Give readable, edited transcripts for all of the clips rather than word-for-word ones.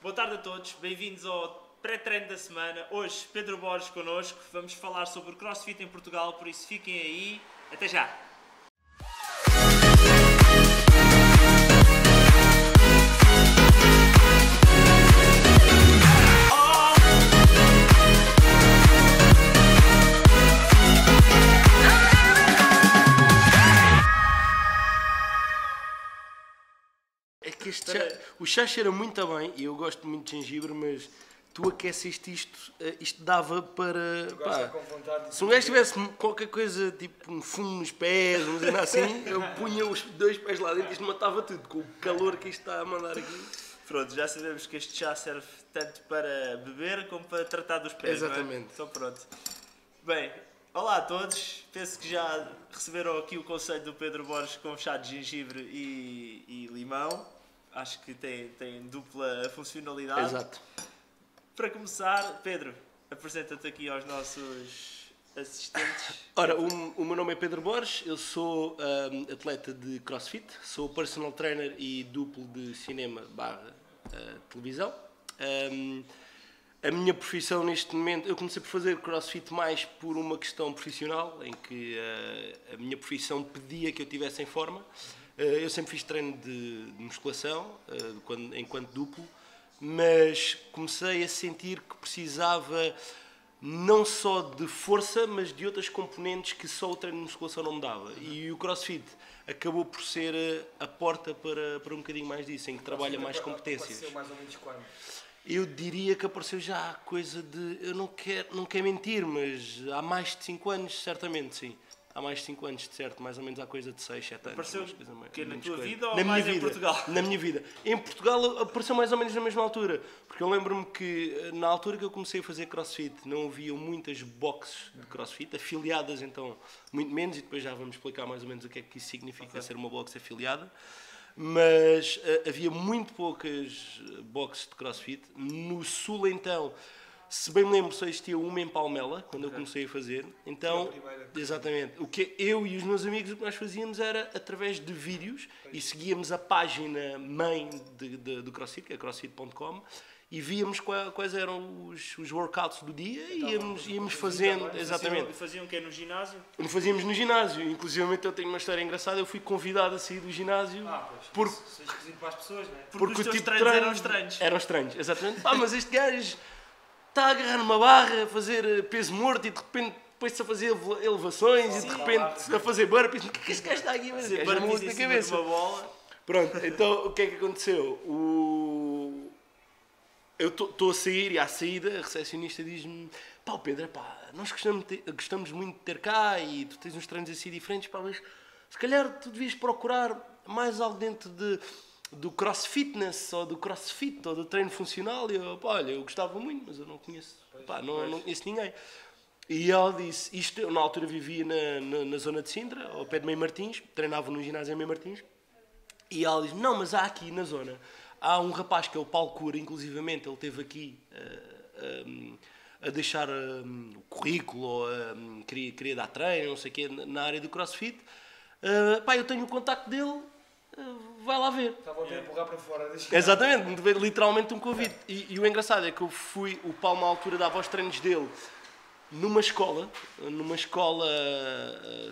Boa tarde a todos, bem-vindos ao pré-treino da semana. Hoje, Pedro Borges connosco, vamos falar sobre o CrossFit em Portugal, por isso fiquem aí. Até já! O chá cheira muito bem e eu gosto muito de gengibre, mas tu aqueceste isto dava para... Pá, se um gajo tivesse qualquer coisa, tipo um fumo nos pés, uma cena assim, eu punha os dois pés lá dentro e isto matava tudo, com o calor que isto está a mandar aqui. Pronto, já sabemos que este chá serve tanto para beber como para tratar dos pés. Exatamente. Não é? Então pronto. Bem, olá a todos, penso que já receberam aqui o conselho do Pedro Borges com chá de gengibre e limão. Acho que tem dupla funcionalidade. Exato. Para começar, Pedro, apresenta-te aqui aos nossos assistentes. Ora, o meu nome é Pedro Borges, eu sou atleta de CrossFit, sou personal trainer e duplo de cinema / televisão. A minha profissão neste momento, eu comecei por fazer CrossFit mais por uma questão profissional, em que a minha profissão pedia que eu estivesse em forma. Eu sempre fiz treino de musculação, enquanto duplo, mas comecei a sentir que precisava não só de força, mas de outras componentes que só o treino de musculação não me dava. E o CrossFit acabou por ser a porta para um bocadinho mais disso, em que trabalha mais competências. Apareceu mais ou menos quando? Eu diria que apareceu já coisa de... Eu não quero mentir, mas há mais de 5 anos, certamente, sim. Há mais de 5 anos, de certo, mais ou menos há coisa de 6, 7 anos. Apareceu que na tua vida ou na mais minha em vida, Portugal? Na minha vida. Em Portugal apareceu mais ou menos na mesma altura. Porque eu lembro-me que na altura que eu comecei a fazer CrossFit não havia muitas boxes de CrossFit, afiliadas então muito menos, e depois já vamos explicar mais ou menos o que é que isso significa ser uma box afiliada. Mas havia muito poucas boxes de CrossFit. No Sul então... Se bem me lembro, só existia uma em Palmela, quando eu comecei a fazer. Então, exatamente, o que eu e os meus amigos, o que nós fazíamos era, através de vídeos, e seguíamos a página mãe do CrossFit, que é crossfit.com, e víamos quais eram os workouts do dia e íamos fazendo, exatamente. Faziam o quê? No ginásio? Fazíamos no ginásio, inclusive eu tenho uma história engraçada, eu fui convidado a sair do ginásio. Pois, isso é esquisito para as pessoas, não é? Porque os teus treinos eram estranhos. Eram estranhos, exatamente. Mas este gajo... está a agarrar numa barra, a fazer peso morto e de repente depois-se a fazer elevações e de repente a fazer burpees. O que é que este gajo está aqui a fazer? Burpees em cima de uma bola. Pronto, então o que é que aconteceu? Eu estou a sair e à saída a recepcionista diz-me: pá, Pedro, nós gostamos muito de ter cá e tu tens uns treinos assim diferentes, mas se calhar tu devias procurar mais algo dentro do crossfitness ou do crossfit ou do treino funcional. E eu, olha, eu gostava muito, mas eu não conheço, não conheço ninguém. E ela disse, eu na altura vivia na zona de Sintra, ao pé de Meio Martins, treinava no ginásio em Meio Martins, e ela disse, não, mas há aqui na zona, há um rapaz que é o Paulo Cura, inclusivamente, ele esteve aqui a deixar o currículo, ou queria dar treino, não sei o quê, na área do crossfit. Eu tenho o contacto dele, vai lá ver. Estava a empurrar para fora. Exatamente, literalmente um convite. E o engraçado é que eu fui, o Paulo na altura dava os treinos dele numa escola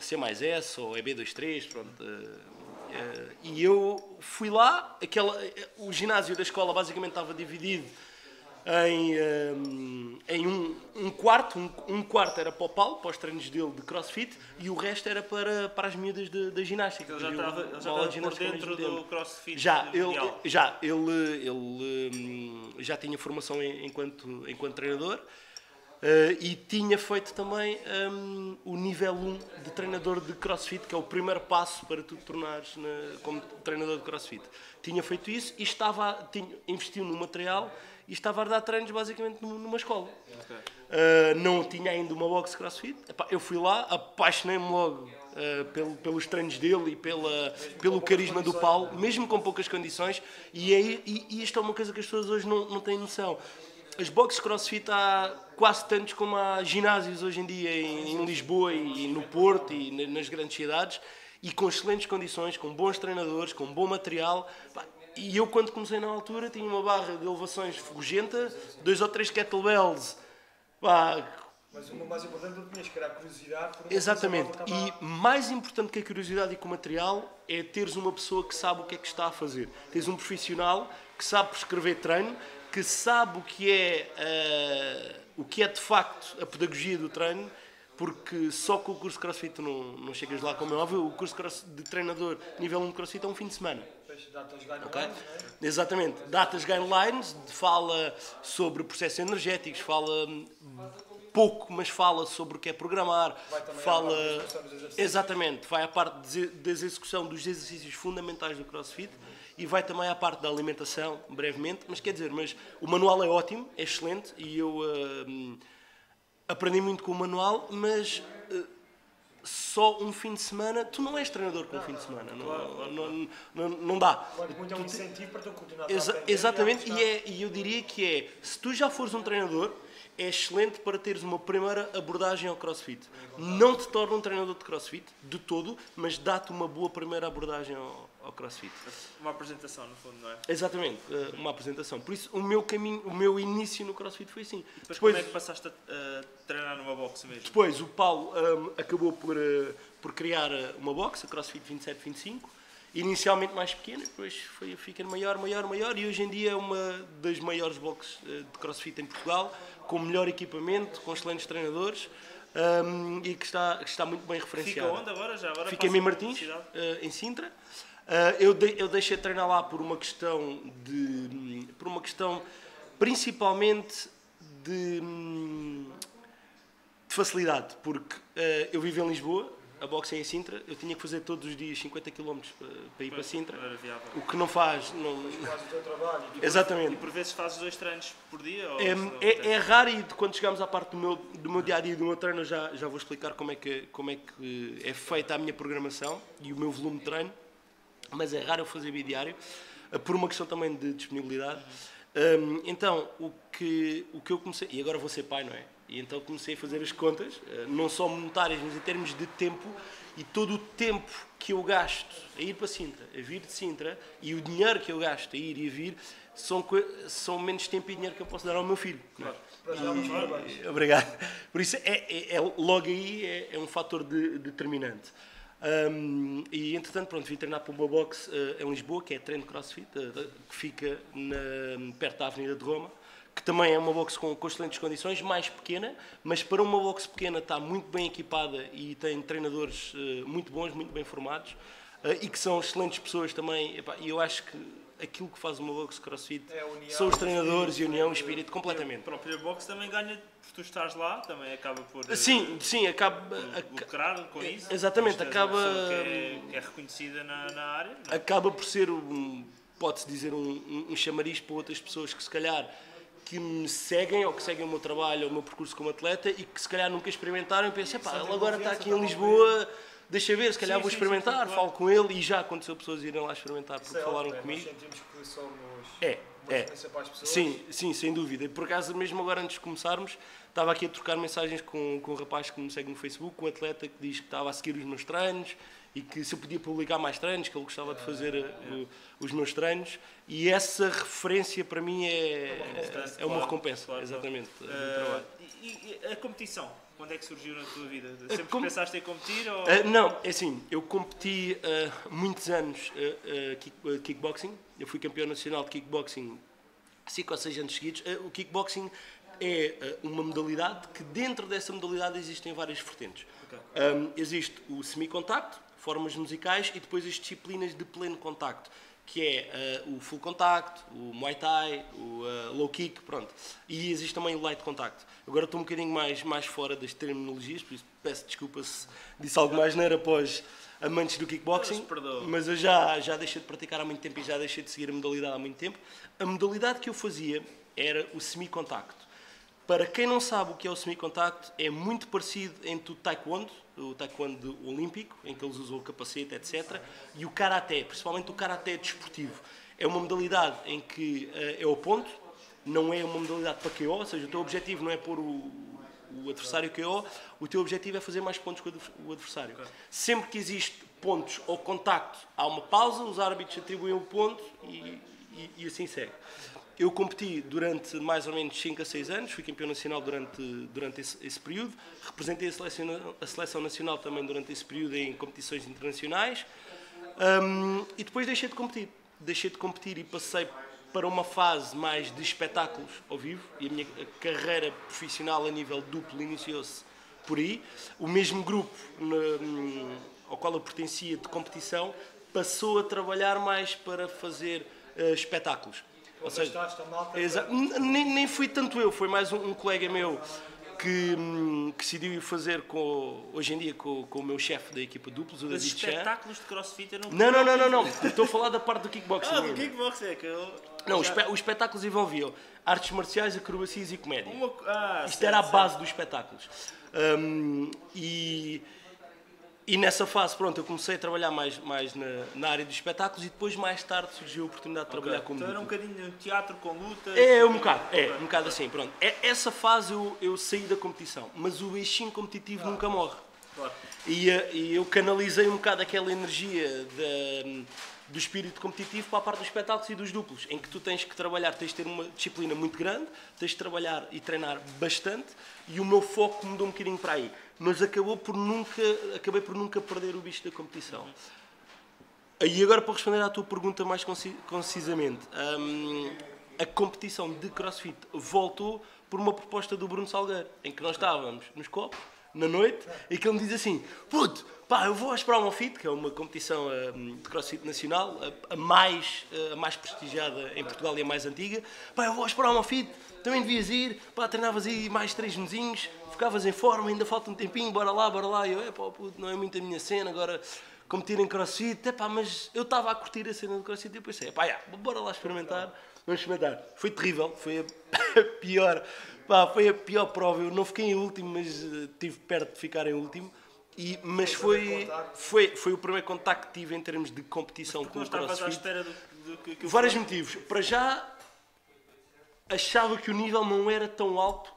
C+S ou EB23, pronto. E eu fui lá, o ginásio da escola basicamente estava dividido em um quarto. Um quarto era para o Paulo, para os treinos dele de CrossFit, e o resto era para as miúdas da ginástica. Ele já estava por dentro do CrossFit. Ele já tinha formação enquanto treinador. E tinha feito também o nível 1 de treinador de CrossFit, que é o primeiro passo para tu te tornares como treinador de CrossFit. Tinha feito isso e investiu no material e estava a dar treinos basicamente numa escola. Okay. Não tinha ainda uma box CrossFit. Eu fui lá, apaixonei-me logo pelos treinos dele e pelo carisma do Paulo, mesmo com poucas condições. E isto é uma coisa que as pessoas hoje não têm noção. As boxes CrossFit há quase tantos como há ginásios hoje em dia em Lisboa e no Porto e nas grandes cidades, e com excelentes condições, com bons treinadores, com bom material. E eu, quando comecei na altura, tinha uma barra de elevações ferrugenta, 2 ou 3 kettlebells, pá, Mas o mais importante tu tinhas que era a curiosidade. Por uma exatamente. coisa nova, estava- E mais importante que a curiosidade e que o material é teres uma pessoa que sabe o que é que está a fazer. Tens um profissional que sabe prescrever treino, que sabe o que é de facto a pedagogia do treino, porque só com o curso de CrossFit tu não chegas lá, como é óbvio. O curso de treinador nível 1 de CrossFit é um fim de semana. Depois datas guidelines, Ok? não é? Exatamente. Datas guidelines, fala sobre processos energéticos, fala pouco, mas fala sobre o que é programar, Vai também à fala... parte da execução dos exercícios. Exatamente, vai à parte da execução dos exercícios fundamentais do CrossFit e vai também à parte da alimentação, brevemente, mas quer dizer, mas o manual é ótimo, é excelente e eu aprendi muito com o manual, mas só um fim de semana, tu não és treinador com um fim de semana, não dá. Quanto muito é um incentivo para tu continuar a Exatamente, aprender e eu diria que se tu já fores um treinador, é excelente para teres uma primeira abordagem ao CrossFit. Não te torna um treinador de CrossFit, de todo, mas dá-te uma boa primeira abordagem ao CrossFit. Uma apresentação, no fundo, não é? Exatamente, uma apresentação. Por isso, o meu caminho, o meu início no CrossFit foi assim. Depois, como é que passaste a treinar numa boxe mesmo? Depois, o Paulo acabou por criar uma boxe, a CrossFit 27-25, inicialmente mais pequena, depois foi ficando maior, e hoje em dia é uma das maiores boxes de CrossFit em Portugal, com melhor equipamento, com excelentes treinadores e que está muito bem referenciada. Fica onde agora? Já agora Fica em Mim Martins, em Sintra. Eu deixei de treinar lá por uma questão principalmente de facilidade, porque eu vivo em Lisboa, a boxe é em Sintra, eu tinha que fazer todos os dias 50 km para ir para Sintra, Não era viável. o que não faz... faz o teu trabalho. Exatamente. E por vezes fazes 2 treinos por dia? Ou É raro, e quando chegamos à parte do meu dia a dia, do meu treino, eu já vou explicar como é que é feita a minha programação e o meu volume de treino, mas é raro eu fazer bidiário, por uma questão também de disponibilidade. Então, o que eu comecei, e agora vou ser pai, não é? E então comecei a fazer as contas, não só monetárias, mas em termos de tempo, e todo o tempo que eu gasto a ir para Sintra, a vir de Sintra, e o dinheiro que eu gasto a ir e a vir, são menos tempo e dinheiro que eu posso dar ao meu filho. Claro. Para já, muitos parabéns. Obrigado. Por isso, logo aí é um fator determinante. E entretanto, pronto, vim treinar para uma box em Lisboa, que é Treino CrossFit, que fica perto da Avenida de Roma, que também é uma box com excelentes condições, mais pequena, mas para uma box pequena está muito bem equipada e tem treinadores muito bons, muito bem formados, e que são excelentes pessoas também. E eu acho que aquilo que faz uma box CrossFit são os treinadores e a união, o espírito, completamente. A própria boxe também ganha, por tu estás lá, também acaba por... Sim, acaba... lucrar com isso. Exatamente, Tens acaba... uma pessoa que é reconhecida na área. Não é? Acaba por ser, pode-se dizer, um chamariz para outras pessoas que se calhar que me seguem ou que seguem o meu trabalho ou o meu percurso como atleta e que se calhar nunca experimentaram e pensam, pá, ele agora está aqui em Lisboa, deixa ver, se calhar vou experimentar, falo com ele, e já aconteceu pessoas irem lá experimentar porque falaram comigo. Nós sentimos que somos É. uma referência para as pessoas. Sim, sem dúvida. E por acaso, mesmo agora antes de começarmos, estava aqui a trocar mensagens com um rapaz que me segue no Facebook, um atleta que diz que estava a seguir os meus treinos e que se eu podia publicar mais treinos, que ele gostava de fazer os meus treinos, e essa referência para mim é uma recompensa, claro. Exatamente, do trabalho. E a competição? Quando é que surgiu na tua vida? Sempre pensaste em competir? Ou... Não, é assim, eu competi muitos anos kickboxing, eu fui campeão nacional de kickboxing 5 ou 6 anos seguidos. O kickboxing é uma modalidade que dentro dessa modalidade existem várias vertentes. Okay. Existe o semi-contacto, formas musicais, e depois as disciplinas de pleno contacto, que é o full contacto, o Muay Thai, o low kick, pronto. E existe também o light contacto. Agora estou um bocadinho mais fora das terminologias, por isso peço desculpa se disse algo mais neira após amantes do kickboxing, mas eu já deixei de praticar há muito tempo e já deixei de seguir a modalidade há muito tempo. A modalidade que eu fazia era o semi-contacto. Para quem não sabe o que é o semi-contacto, é muito parecido entre o taekwondo olímpico, em que eles usam o capacete, etc., e o karaté, principalmente o karaté desportivo. É uma modalidade em que é ao ponto, não é uma modalidade para KO, ou seja, o teu objetivo não é pôr o adversário KO, o teu objetivo é fazer mais pontos que o adversário. Okay. Sempre que existe pontos ao contacto há uma pausa, os árbitros atribuem o ponto e assim segue. Eu competi durante mais ou menos 5 a 6 anos, fui campeão nacional durante esse período, representei a seleção nacional também durante esse período em competições internacionais, e depois deixei de competir e passei para uma fase mais de espetáculos ao vivo, e a minha carreira profissional a nível duplo iniciou-se por aí. O mesmo grupo ao qual eu pertencia de competição passou a trabalhar mais para fazer espetáculos. Ou seja, nem fui tanto eu, foi mais um colega meu que decidiu fazer hoje em dia com o meu chefe da equipa duplos, o David Chan. Espetáculos de crossfit eu não. Estou a falar da parte do kickboxing. Do kickboxing é que eu... Não, os espetáculos envolviam artes marciais, acrobacias e comédia. Isto certo, era a base dos espetáculos. E nessa fase, pronto, eu comecei a trabalhar mais na área dos espetáculos e depois, mais tarde, surgiu a oportunidade de trabalhar como então era um bocadinho de teatro com lutas? Um bocado assim, pronto. Essa fase eu saí da competição, mas o bichinho competitivo nunca morre. Claro. E eu canalizei um bocado aquela energia do espírito competitivo para a parte dos espetáculos e dos duplos, em que tu tens que trabalhar, tens de ter uma disciplina muito grande, tens de trabalhar e treinar bastante, e o meu foco mudou um bocadinho para aí. Mas acabei por nunca perder o bicho da competição. E agora, para responder à tua pergunta mais concisamente, a competição de CrossFit voltou por uma proposta do Bruno Salgueiro, em que nós estávamos nos copos, na noite, e que ele me diz assim: puto, pá, eu vou à Spromofit, que é uma competição de CrossFit nacional, a mais prestigiada em Portugal e a mais antiga. Pá, eu vou à Spromofit, também devias ir, pá, treinavas aí mais 3 mesinhos, ficavas em forma, ainda falta um tempinho, bora lá. E eu, pá, puto, não é muito a minha cena, agora competir em CrossFit, pá, mas eu estava a curtir a cena do CrossFit e eu pensei, pá, bora lá experimentar, vamos experimentar. Foi terrível, foi a pior... Pá, foi a pior prova, eu não fiquei em último, mas estive perto de ficar em último. Mas foi o primeiro contacto que tive em termos de competição com o CrossFit. Estavas à espera do que vários motivos. Para já, achava que o nível não era tão alto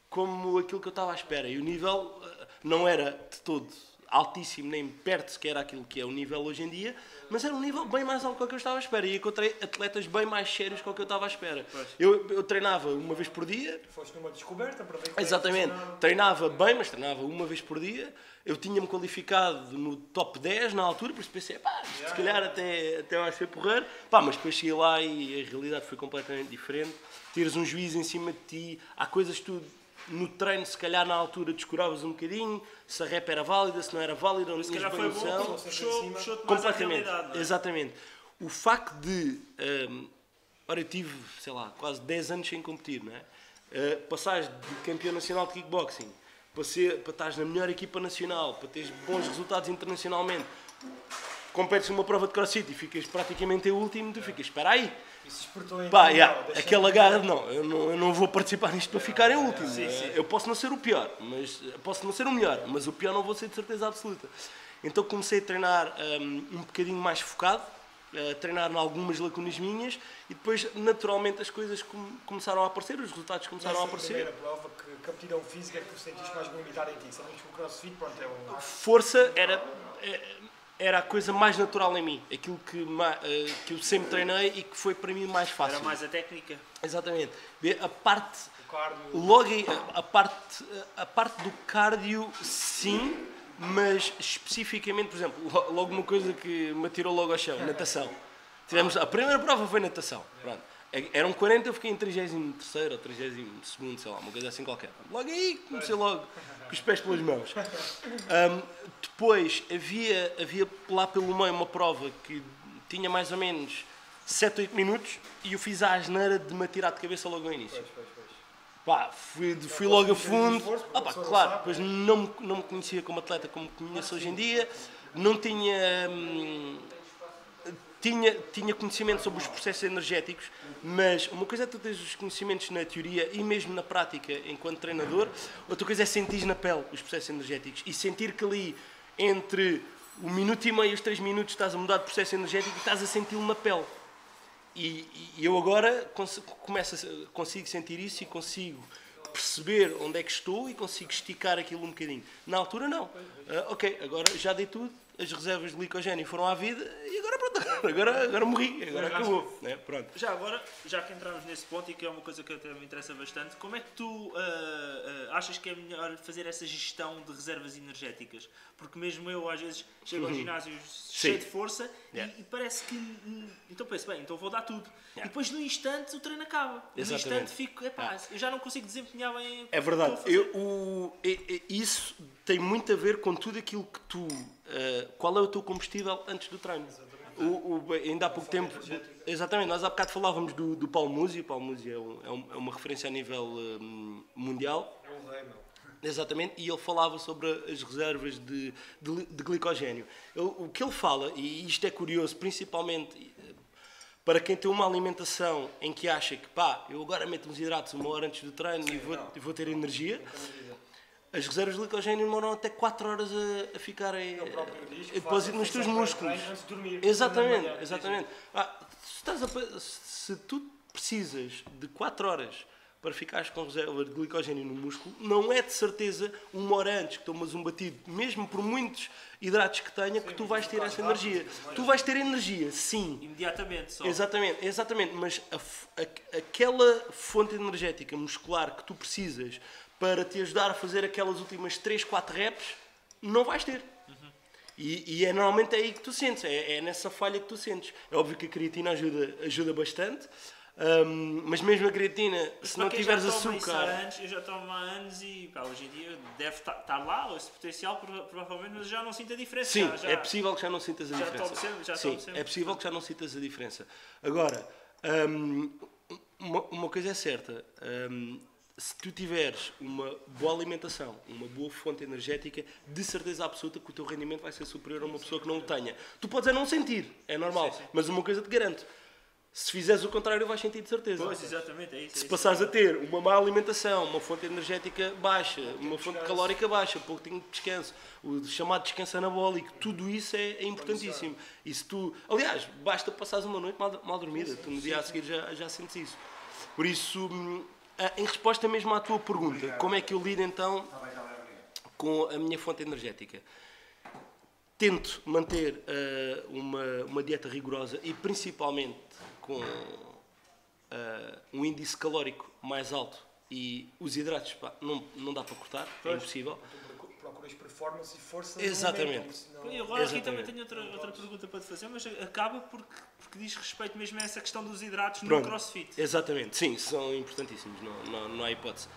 como aquilo que eu estava à espera. E o nível não era de todo altíssimo, nem perto sequer aquilo que é o nível hoje em dia, mas era um nível bem mais alto do que eu estava à espera. E encontrei atletas bem mais sérios do que eu estava à espera. Eu treinava uma vez por dia. Foste numa descoberta para ver que Exatamente. Treinava bem, mas treinava uma vez por dia. Eu tinha-me qualificado no top 10 na altura, por isso pensei, pá, se calhar até vai ser porreiro. Pá, mas depois cheguei lá e a realidade foi completamente diferente. Teres um juiz em cima de ti, há coisas que tu no treino, se calhar na altura descuravas um bocadinho, se a rep era válida, se não era válida, não tinhas bem noção. Puxou-te Completamente, mais à exatamente. O facto de, ora, eu tive, sei lá, quase 10 anos sem competir, não é? Passares de campeão nacional de kickboxing, para estares na melhor equipa nacional, para teres bons resultados internacionalmente, competes numa prova de CrossFit e ficas praticamente em último, tu ficas, espera aí. Isso despertou em Pá, aquela garra, não, eu não vou participar nisto para ficar em último. Sim. Eu posso não ser o pior, mas posso não ser o melhor, mas o pior não vou ser de certeza absoluta. Então comecei a treinar um bocadinho mais focado, a treinar em algumas lacunas minhas e depois naturalmente as coisas começaram a aparecer, os resultados começaram a aparecer. Nessa primeira prova, que aptidão física é que tu sentiste mais limitada em ti? Sabemos que o CrossFit, pronto, é um... Força era a coisa mais natural em mim, aquilo que eu sempre treinei e que foi para mim mais fácil. Era mais a técnica. Exatamente. A parte, cardio. logo a parte do cardio, sim, mas especificamente, por exemplo, logo uma coisa que me atirou logo ao chão, natação. A primeira prova foi natação. Pronto. Eram 40, eu fiquei em 33º ou 32º, sei lá, uma coisa assim qualquer. Logo aí comecei logo com os pés pelas mãos. Depois havia lá pelo meio uma prova que tinha mais ou menos 7 ou 8 minutos e eu fiz a asneira de me atirar de cabeça logo no início. Pá, fui logo a fundo. Claro, depois não me conhecia como atleta como me conheço hoje em dia, não tinha... Tinha conhecimento sobre os processos energéticos, mas uma coisa é tu teres os conhecimentos na teoria e mesmo na prática enquanto treinador, outra coisa é sentir na pele os processos energéticos e sentir que ali entre 1 minuto e meio e os 3 minutos estás a mudar de processo energético e estás a senti-lo na pele. E eu agora consigo sentir isso e consigo perceber onde é que estou e consigo esticar aquilo um bocadinho. Na altura, não. Ok, agora já dei tudo, as reservas de glicogênio foram à vida e agora pronto, agora morri, agora acabou. Né? Pronto. Já agora, já que entramos nesse ponto e que é uma coisa que até me interessa bastante, como é que tu achas que é melhor fazer essa gestão de reservas energéticas? Porque mesmo eu às vezes chego ao ginásio cheio de força e parece que... Então penso, bem, então vou dar tudo. E depois no instante o treino acaba. No instante fico, eu já não consigo desempenhar bem. É verdade. Isso tem muito a ver com tudo aquilo que tu... qual é o teu combustível antes do treino? Ainda há pouco tempo... Exatamente, nós há bocado falávamos do Paulo Musi. O Paulo Musi é uma referência a nível mundial. É um rei, meu. Exatamente, e ele falava sobre as reservas de glicogênio. O que ele fala, e isto é curioso, principalmente para quem tem uma alimentação em que acha que eu agora meto uns hidratos 1 hora antes do treino e vou ter energia, as reservas de glicogênio demoram até 4 horas a ficarem depósito nos teus músculos. Antes de dormir. Exatamente. Se tu precisas de 4 horas para ficares com reserva de glicogênio no músculo, não é de certeza 1 hora antes que tomas um batido, mesmo por muitos hidratos que tenha, que tu vais ter essa energia. Tu vais ter energia, sim. Imediatamente só. Exatamente, mas aquela fonte energética muscular que tu precisas para te ajudar a fazer aquelas últimas 3, 4 reps, não vais ter. E é normalmente aí que tu sentes, é nessa falha que tu sentes. É óbvio que a creatina ajuda bastante. Mas mesmo a creatina, se não tiveres açúcar... Eu já tomo há anos e hoje em dia deve estar lá esse potencial, provavelmente, mas já não sinto a diferença. Sim, é possível que já não sintas a diferença. Tomo sempre. É possível que já não sintas a diferença. Agora, uma coisa é certa, se tu tiveres uma boa alimentação, uma boa fonte energética, de certeza absoluta que o teu rendimento vai ser superior a uma pessoa que não o tenha. Tu podes não sentir, é normal, mas uma coisa te garanto. Se fizeres o contrário, vais sentir de certeza. Pois, exatamente, é isso. Se passares a ter uma má alimentação, uma fonte energética baixa, uma fonte calórica baixa, pouco tempo de descanso, o chamado descanso anabólico, tudo isso é importantíssimo. E se tu, aliás, basta passares uma noite mal dormida, tu no dia a seguir já sentes isso. Por isso, em resposta mesmo à tua pergunta, como é que eu lido então com a minha fonte energética? Tento manter uma dieta rigorosa e principalmente com um índice calórico mais alto e os hidratos não dá para cortar, é impossível. Tu procuras performance e força. Exatamente. E agora aqui também tenho outra pergunta para te fazer, mas acaba porque diz respeito mesmo a essa questão dos hidratos no CrossFit. Exatamente, sim, são importantíssimos, não há hipótese.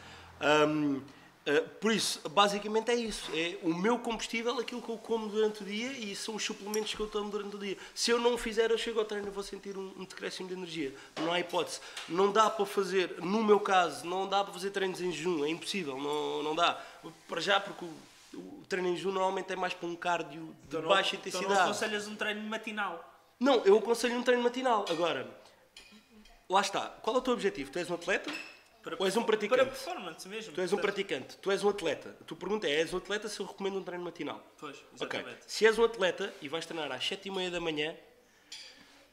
Por isso, basicamente é isso. É o meu combustível, aquilo que eu como durante o dia e são os suplementos que eu tomo durante o dia. Se eu não o fizer, eu chego ao treino e vou sentir um decréscimo de energia. Não há hipótese. Não dá para fazer, no meu caso, não dá para fazer treinos em jejum. É impossível, não dá. Para já, porque o treino em jejum normalmente é mais para um cardio de baixa intensidade. Então não aconselhas um treino matinal? Não, eu aconselho um treino matinal. Agora, lá está. Qual é o teu objetivo? Tu és um atleta? Ou és um praticante? Para performance mesmo. Tu és um praticante, tu és um atleta. A tua pergunta és um atleta se eu recomendo um treino matinal? Pois, exatamente. Okay. Se és um atleta e vais treinar às 7h30 da manhã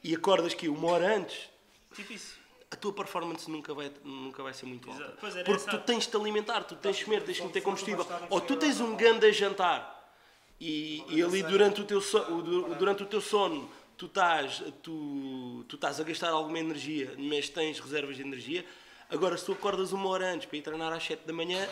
e acordas aqui 1 hora antes, tipo isso. A tua performance nunca vai ser muito alta. Porque tu tens de te alimentar, tu tens de comer, tens de meter combustível. Ou tu tens um grande jantar e ali durante o teu sono tu estás a gastar alguma energia, mas tens reservas de energia. Agora, se tu acordas 1 hora antes para ir treinar às 7 da manhã,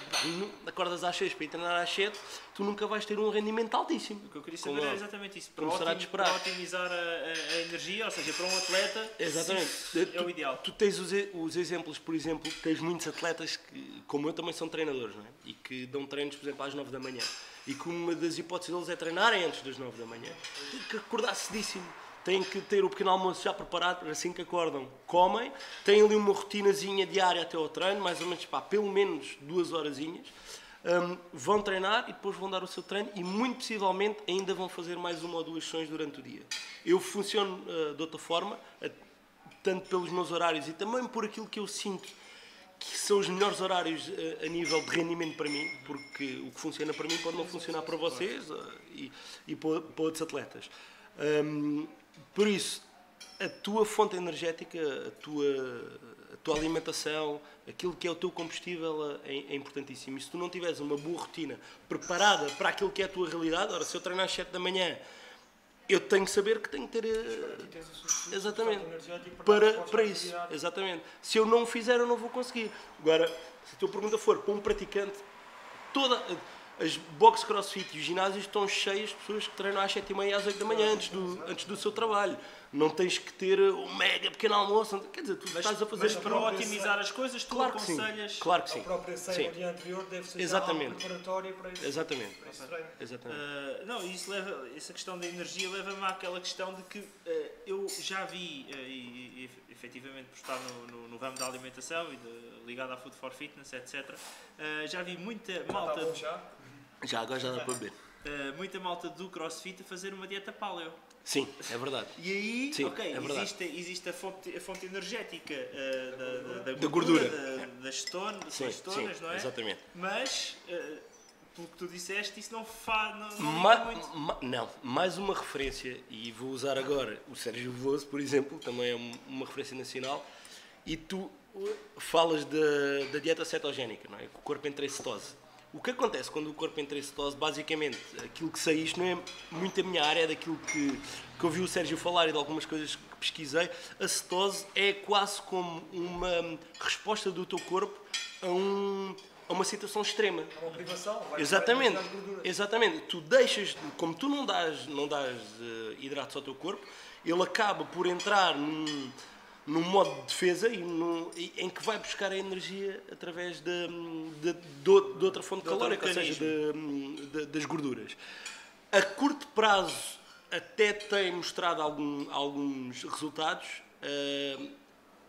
acordas às 6 para ir treinar às 7, tu nunca vais ter um rendimento altíssimo. O que eu queria saber é exatamente isso. Para otimizar a energia, ou seja, para um atleta, exatamente. É o ideal. Tu tens os exemplos, por exemplo, tens muitos atletas que, como eu, também são treinadores, não é? E que dão treinos, por exemplo, às 9 da manhã. E que uma das hipóteses deles é treinarem antes das 9 da manhã. Tem que acordar cedíssimo. Têm que ter o pequeno almoço já preparado, assim que acordam, comem, têm ali uma rotinazinha diária até ao treino, mais ou menos, pelo menos 2 horazinhas, vão treinar e depois vão dar o seu treino e muito possivelmente ainda vão fazer mais 1 ou 2 sessões durante o dia. Eu funciono de outra forma, tanto pelos meus horários e também por aquilo que eu sinto que são os melhores horários a nível de rendimento para mim, porque o que funciona para mim pode não funcionar para vocês e para outros atletas. Por isso, a tua fonte energética, a tua alimentação, aquilo que é o teu combustível é importantíssimo. E se tu não tiveres uma boa rotina preparada para aquilo que é a tua realidade, ora, se eu treino às 7 da manhã, eu tenho que saber que tenho que ter... exatamente. Para isso. Exatamente. Se eu não o fizer, eu não vou conseguir. Agora, se a tua pergunta for para um praticante, as box crossfit e os ginásios estão cheios de pessoas que treinam às 7h30 e às 8 da manhã, antes do seu trabalho. Não tens que ter um mega pequeno almoço. Quer dizer, tu estás a fazer... Mas para otimizar as coisas, tu claro que sim. aconselhas... Claro que sim. A própria ceia no dia anterior deve ser exatamente. algo preparatório para isso. Exatamente. Para esse treino. Exatamente. Não, isso leva, essa questão da energia leva-me àquela questão de que eu já vi, e efetivamente por estar no ramo da alimentação e ligado à Food for Fitness, etc., já vi muita malta... Está bom já? Já, agora já dá para beber. Muita malta do CrossFit a fazer uma dieta paleo. Sim, é verdade. E aí, sim, ok, é existe a fonte energética da gordura, das cetonas, não é? Exatamente. Mas, pelo que tu disseste, isso não faz muito. Não, mais uma referência, e vou usar agora o Sérgio Veloso, por exemplo, também é uma referência nacional, e tu falas da dieta cetogénica, não é? Que o corpo entra em cetose. O que acontece quando o corpo entra em cetose, basicamente, aquilo que sei, isto não é muito a minha área, é daquilo que eu vi o Sérgio falar e de algumas coisas que pesquisei, a cetose é quase como uma resposta do teu corpo a uma situação extrema. É uma privação. Exatamente, exatamente. Tu deixas, como tu não dás hidratos ao teu corpo, ele acaba por entrar num modo de defesa em que vai buscar a energia através de outra fonte calórica, ou seja, das gorduras. A curto prazo até tem mostrado alguns resultados.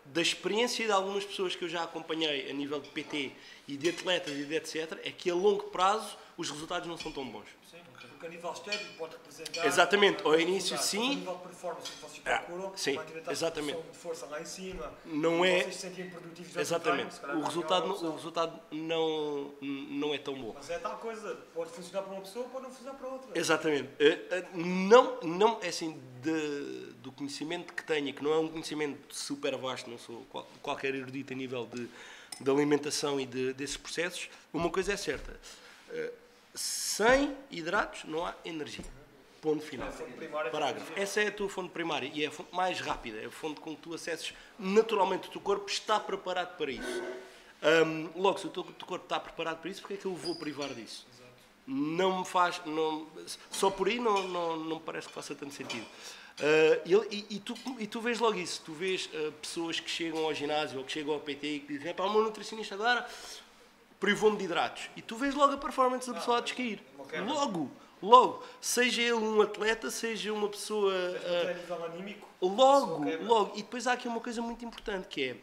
Da experiência de algumas pessoas que eu já acompanhei a nível de PT e de atletas e de etc., é que a longo prazo os resultados não são tão bons. Sim, porque a nível estético pode representar... Exatamente, ao início mas sim. a nível de performance que vocês procuram, sim, manter a exatamente. de força lá em cima, não é... vocês se sentem produtivos durante exatamente. treino, O resultado não é tão bom. Mas é tal coisa, pode funcionar para uma pessoa, pode não funcionar para outra. Exatamente. Não é assim, do conhecimento que tenho, que não é um conhecimento super vasto, não sou qualquer erudito a nível de alimentação e desses processos, uma coisa é certa. Sem hidratos não há energia. Ponto final. Parágrafo. Essa é a tua fonte primária e é a fonte mais rápida, é a fonte com que tu acesses naturalmente. O teu corpo está preparado para isso. Logo, se o teu corpo está preparado para isso, porque é que eu vou privar disso? Exato. Não me faz... só por aí não me parece que faça tanto sentido. E tu vês logo isso. Tu vês pessoas que chegam ao ginásio ou que chegam ao PT e que dizem: o meu nutricionista agora privou-me de hidratos. E tu vês logo a performance da pessoa a descair. Logo. Seja ele um atleta, seja uma pessoa... Logo. E depois há aqui uma coisa muito importante, que é: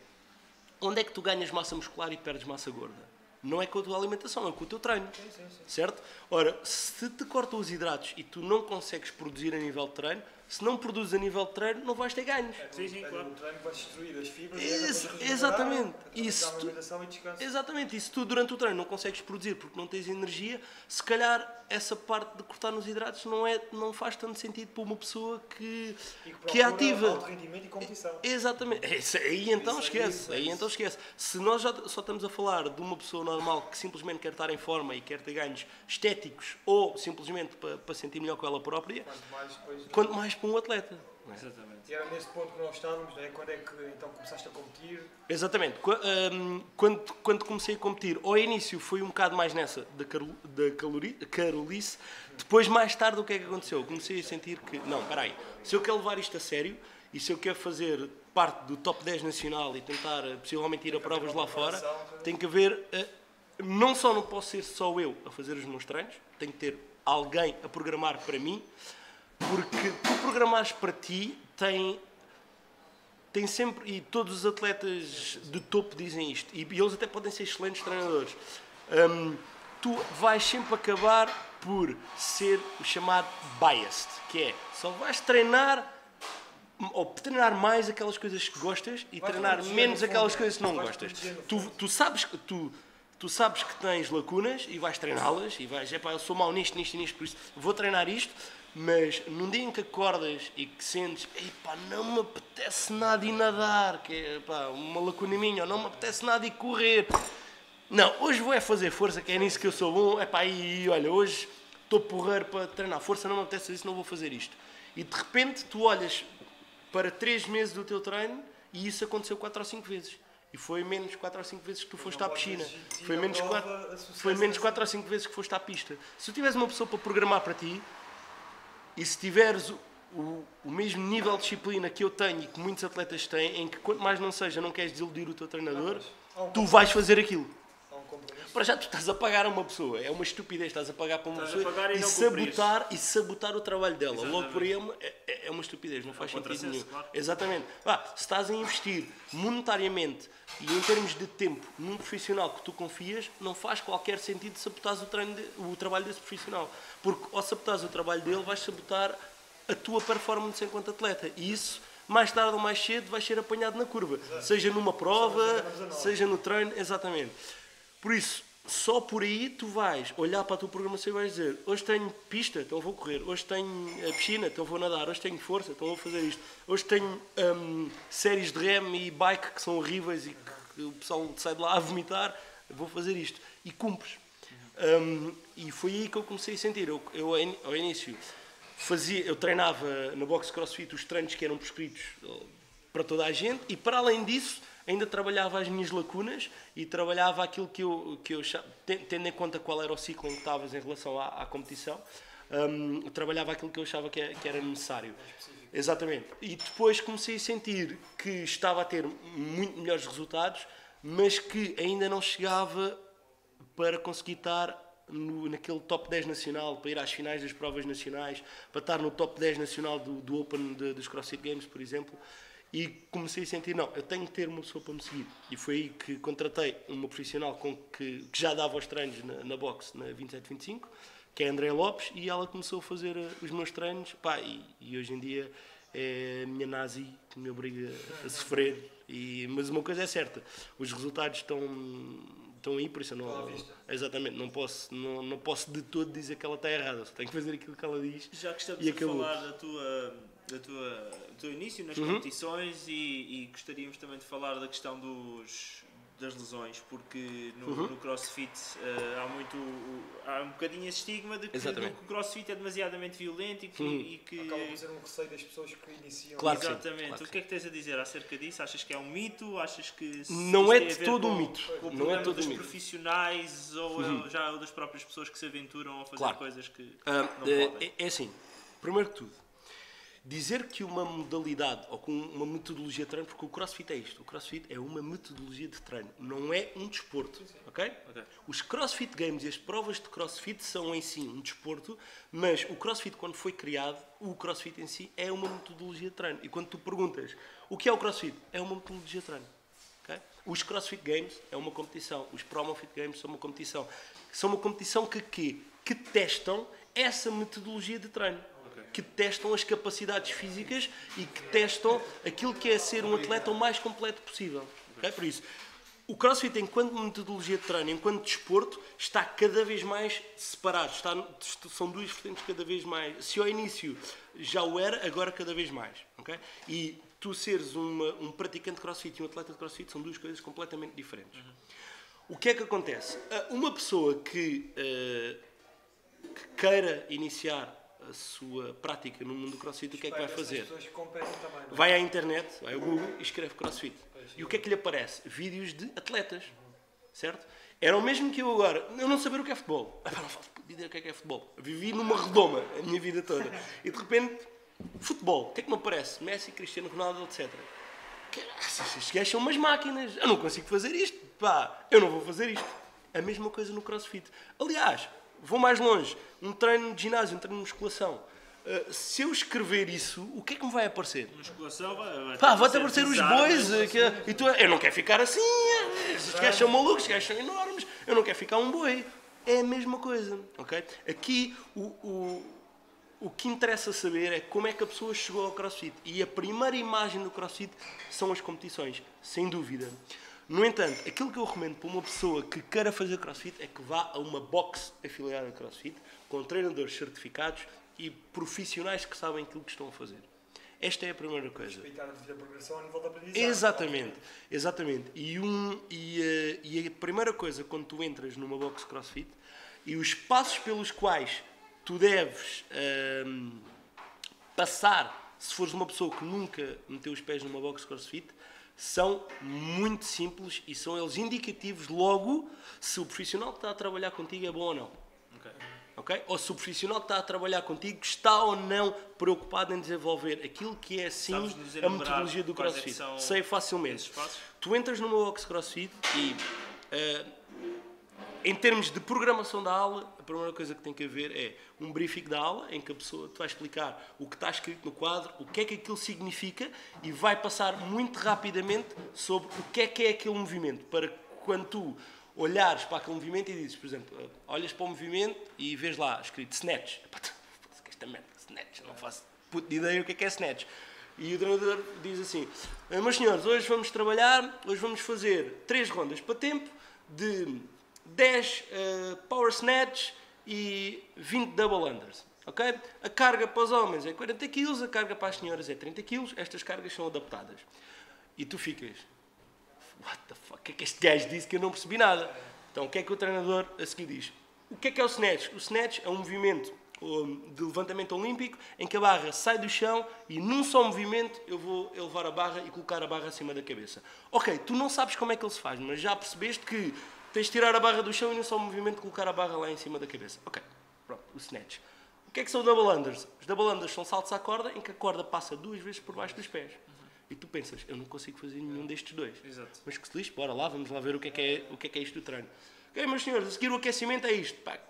onde é que tu ganhas massa muscular e perdes massa gorda? Não é com a tua alimentação, é com o teu treino. Sim. Certo? Ora, se te cortam os hidratos e tu não consegues produzir a nível de treino, se não produzes a nível de treino, não vais ter ganhos. Claro. O treino vai destruir as fibras. Exatamente. Exatamente. E se tu durante o treino não consegues produzir porque não tens energia, se calhar essa parte de cortar nos hidratos não faz tanto sentido para uma pessoa que é ativa. Alto rendimento e competição. Exatamente. Aí então esquece. Se nós já só estamos a falar de uma pessoa normal que simplesmente quer estar em forma e quer ter ganhos estéticos ou simplesmente para sentir melhor com ela própria, quanto mais para um atleta. Não é? Exatamente. E era nesse ponto que nós estávamos, não é? Quando é que então começaste a competir? Exatamente. Quando comecei a competir, ao início foi um bocado mais nessa da Carolice. Depois, mais tarde, o que é que aconteceu? Comecei a sentir que, não, espera aí, se eu quero levar isto a sério e se eu quero fazer parte do top 10 nacional e tentar possivelmente ir a provas lá fora, tem que haver... não posso ser só eu a fazer os meus treinos, tenho que ter alguém a programar para mim, porque tu programares para ti tem sempre, e todos os atletas de topo dizem isto, e eles até podem ser excelentes treinadores, tu vais sempre acabar por ser o chamado biased, que é, só vais treinar ou treinar mais aquelas coisas que gostas e treinar menos aquelas coisas que não gostas. Tu sabes que tens lacunas e vais treiná-las e vais, eu sou mau nisto, por isso vou treinar isto. Mas num dia em que acordas e que sentes, epá, não me apetece nada ir nadar, que é pá, uma lacuna minha, ou não me apetece nada ir correr. Não, hoje vou é fazer força, que é nisso que eu sou bom, epá, e olha, hoje estou porreiro para treinar força, não me apetece isso, não vou fazer isto. E de repente tu olhas para 3 meses do teu treino e isso aconteceu 4 ou 5 vezes. E foi menos 4 ou 5 vezes que tu foste à piscina. Foi menos 4 ou 5 vezes que foste à pista. Se tu tiveres uma pessoa para programar para ti, e se tiveres o mesmo nível de disciplina que eu tenho e que muitos atletas têm, em que quanto mais não seja, não queres desiludir o teu treinador, tu vais fazer aquilo. Para já tu estás a pagar a uma pessoa, é uma estupidez, estás a pagar para uma pessoa e sabotar o trabalho dela. Exatamente. Logo por aí é uma estupidez, não faz sentido nenhum. Claro. Exatamente. Se estás a investir monetariamente e em termos de tempo num profissional que tu confias, não faz qualquer sentido sabotares o trabalho desse profissional. Porque ao sabotares o trabalho dele, vais sabotar a tua performance enquanto atleta. E isso, mais tarde ou mais cedo, vais ser apanhado na curva. Exato. Seja numa prova, seja no treino, exatamente. Por isso, só por aí tu vais olhar para a tua programação e vais dizer: hoje tenho pista, então vou correr. Hoje tenho piscina, então vou nadar. Hoje tenho força, então vou fazer isto. Hoje tenho séries de rem e bike que são horríveis e que o pessoal sai de lá a vomitar. Vou fazer isto. E cumpres. E foi aí que eu comecei a sentir. Eu ao início, eu treinava na boxe CrossFit os treinos que eram prescritos para toda a gente e, para além disso, ainda trabalhava as minhas lacunas e trabalhava aquilo que eu tendo em conta qual era o ciclo em que estavas em relação à competição, trabalhava aquilo que eu achava que era necessário. Exatamente. E depois comecei a sentir que estava a ter muito melhores resultados, mas que ainda não chegava para conseguir estar naquele top 10 nacional, para ir às finais das provas nacionais, para estar no top 10 nacional do Open dos CrossFit Games, por exemplo. E comecei a sentir, não, eu tenho que ter uma pessoa para me seguir. E foi aí que contratei uma profissional que já dava os treinos na boxe, na 27-25, que é a Andréa Lopes, e ela começou a fazer os meus treinos, pá, e hoje em dia é a minha nazi que me obriga a sofrer. Mas uma coisa é certa, os resultados estão aí, por isso eu não... Exatamente, não posso de todo dizer que ela está errada, só tenho que fazer aquilo que ela diz. Já que estamos a falar do teu início nas competições e gostaríamos também de falar da questão das lesões, porque no CrossFit há um bocadinho esse estigma de que o CrossFit é demasiadamente violento e que acaba por ser um receio das pessoas que iniciam. Claro que exatamente. Claro que o que é que tens a dizer acerca disso? Achas que é um mito? Achas que não é de todo um mito? O problema dos profissionais ou já das próprias pessoas que se aventuram a fazer coisas que não podem? É assim, primeiro de tudo, dizer que uma modalidade ou com uma metodologia de treino, porque o CrossFit é isto, o CrossFit é uma metodologia de treino, não é um desporto, ok? Os CrossFit Games e as provas de CrossFit são em si um desporto, mas o CrossFit, quando foi criado, o CrossFit em si é uma metodologia de treino. E quando tu perguntas o que é o CrossFit, é uma metodologia de treino. Okay? Os CrossFit Games é uma competição, os PromoFit Games são uma competição. São uma competição que testam essa metodologia de treino. Que testam as capacidades físicas e que testam aquilo que é ser um atleta o mais completo possível. Okay? Por isso, o CrossFit, enquanto metodologia de treino, enquanto desporto, está cada vez mais separado. São duas vertentes cada vez mais. Se ao início já o era, agora cada vez mais. Okay? E tu seres um praticante de CrossFit e um atleta de CrossFit são duas coisas completamente diferentes. O que é que acontece? Uma pessoa que queira iniciar a sua prática no mundo do CrossFit, o que é que vai fazer? Vai à internet, vai ao Google e escreve CrossFit. E o que é que lhe aparece? Vídeos de atletas, certo? Era o mesmo que eu agora, eu não saber o que é futebol. Não faço ideia o que é futebol. Vivi numa redoma a minha vida toda. E de repente, futebol, o que é que me aparece? Messi, Cristiano Ronaldo, etc. Estes gajos são umas máquinas, eu não consigo fazer isto, pá, eu não vou fazer isto. A mesma coisa no CrossFit. Aliás, vou mais longe, um treino de ginásio, um treino de musculação. Se eu escrever isso, o que é que me vai aparecer? Musculação vai-te aparecer os bois. E tu, eu não quero ficar assim, estes gajos são malucos, estes gajos são enormes, eu não quero ficar um boi. É a mesma coisa, ok? Aqui, o que interessa saber é como é que a pessoa chegou ao CrossFit. E a primeira imagem do CrossFit são as competições, sem dúvida. No entanto, aquilo que eu recomendo para uma pessoa que queira fazer CrossFit é que vá a uma box afiliada a CrossFit, com treinadores certificados e profissionais que sabem aquilo que estão a fazer. Esta é a primeira coisa. Respeitar a devida progressão a nível da aprendizagem. Exatamente, exatamente. E a primeira coisa quando tu entras numa box CrossFit e os passos pelos quais tu deves passar, se fores uma pessoa que nunca meteu os pés numa box CrossFit, são muito simples e são eles indicativos logo se o profissional que está a trabalhar contigo é bom ou não. Okay? Ou se o profissional que está a trabalhar contigo está ou não preocupado em desenvolver aquilo que é sim a metodologia do CrossFit. Sei facilmente. Tu entras numa box CrossFit e em termos de programação da aula, a primeira coisa que tem que haver é um briefing da aula, em que a pessoa te vai explicar o que está escrito no quadro, o que é que aquilo significa e vai passar muito rapidamente sobre o que é aquele movimento, para que quando tu olhares para aquele movimento e dizes, por exemplo, olhas para o movimento e vês lá escrito snatch. Esta merda, snatch, não faço puta de ideia o que é snatch. E o treinador diz assim, meus senhores, hoje vamos trabalhar, hoje vamos fazer 3 rondas para tempo de 10 power snatch e 20 double unders. Okay? A carga para os homens é 40 kg, a carga para as senhoras é 30 kg, estas cargas são adaptadas. E tu ficas, what the fuck, o que é que este gajo disse que eu não percebi nada? Então o que é que o treinador a seguir diz? O que é o snatch? O snatch é um movimento de levantamento olímpico em que a barra sai do chão e num só movimento eu vou elevar a barra e colocar a barra acima da cabeça. Ok, tu não sabes como é que ele se faz, mas já percebeste que tens de tirar a barra do chão e num só movimento colocar a barra lá em cima da cabeça. Ok, pronto, o snatch. O que são double unders? Os double unders são saltos à corda em que a corda passa 2 vezes por baixo dos pés. E tu pensas, eu não consigo fazer nenhum destes 2. Exato. Mas que se lixe, bora lá, vamos lá ver o que é isto do treino. Ok, meus senhores, a seguir o aquecimento é isto. Pack.